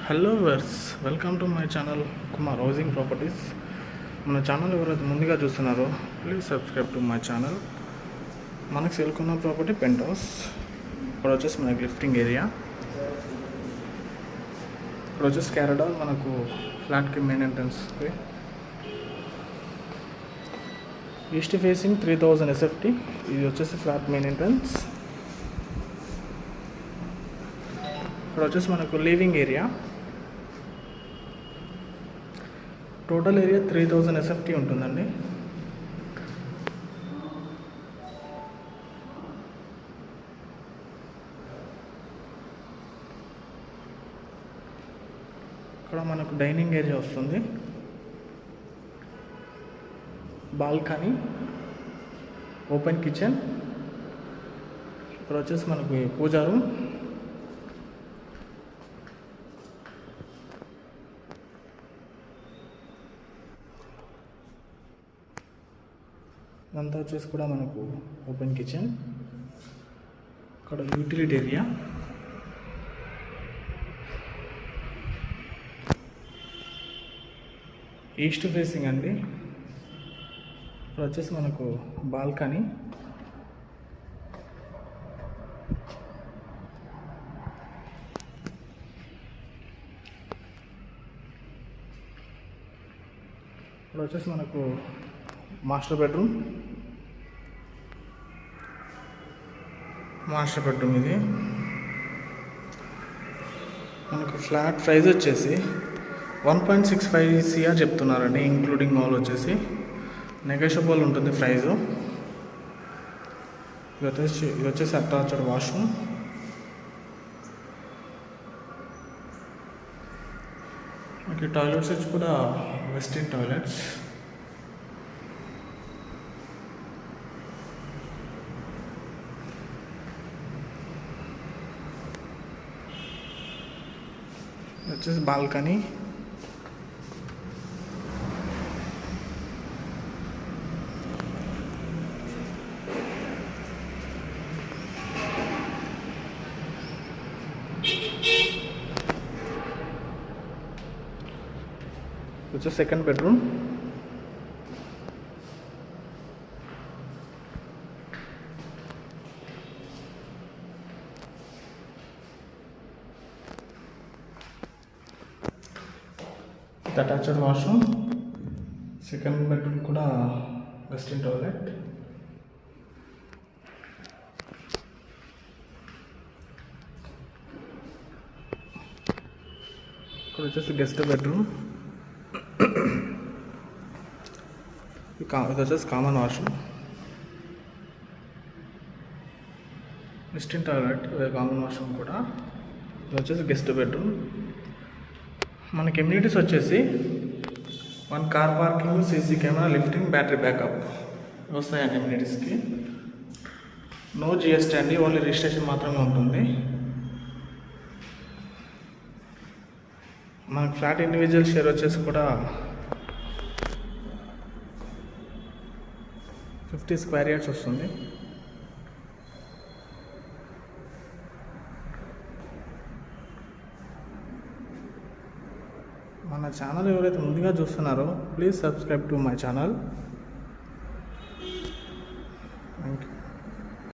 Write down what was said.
Hello viewers, welcome to my channel Kumar housing properties. మన channel ఎవరైతే ముందుగా చూస్తున్నారో please subscribe to my channel. మనకు సెల్కున్న ప్రాపర్టీ పెంట్ హౌస్. ఇక్కడ వచ్చేసి మనకి లిఫ్టింగ్ ఏరియా, ఇక్కడ వచ్చేసి క్యారిడార్, మనకు ఫ్లాట్కి main entrance. East facing 3000 SFT. ఇది వచ్చేసి ఫ్లాట్ మెయిన్ ఎంట్రన్స్. ఇక్కడ వచ్చేసి మనకు living area, total area 3000 SFT ఉంటుందండి. ఇక్కడ మనకు డైనింగ్ ఏరియా వస్తుంది, బాల్కనీ, ఓపెన్ కిచెన్. ఇక్కడ వచ్చేసి మనకు పూజా రూమ్, ఇదంతా వచ్చేసి కూడా మనకు ఓపెన్ కిచెన్. ఇక్కడ యూటిలిటీ ఏరియా, ఈస్ట్ ఫేసింగ్ అండి. ఇక్కడ వచ్చేసి మనకు బాల్కనీ, ఇక్కడ వచ్చేసి మనకు మాస్టర్ బెడ్రూమ్ ఇది. మనకు ఫ్లాట్ ప్రైస్ వచ్చేసి 1.65 CR చెప్తున్నారండి, ఇంక్లూడింగ్ ఆల్ వచ్చేసి. నెగోషియబుల్ ఉంటుంది ప్రైజు. ఇది వచ్చేసి అటాచ్డ్ వాష్రూమ్. మనకి టాయిలెట్స్ వచ్చి కూడా వెస్టర్న్ టాయిలెట్స్. వచ్చేసి బాల్కనీ, వచ్చేసి second bedroom. Attached washroom, second bedroom కూడా వెస్టర్న్ టాయిలెట్. ఇక్కడ వచ్చేసి గెస్ట్ బెడ్రూమ్. ఇది వచ్చేసి common washroom, western toilet, common washroom కూడా. ఇది వచ్చేసి గెస్ట్ బెడ్రూమ్. మనకి ఎమ్యూనిటీస్ వచ్చేసి 1 car parking, CC camera, lifting, battery backup వస్తాయండి ఎమ్యూనిటీస్కి. నో GST అండి, ఓన్లీ రిజిస్ట్రేషన్ మాత్రమే ఉంటుంది. మనకు ఫ్లాట్ ఇండివిజువల్ షేర్ వచ్చేసి కూడా 50 స్క్వేర్ యార్డ్స్ వస్తుంది. మన ఛానల్ ఎవరైతే ముందుగా చూస్తున్నారో please subscribe to my channel.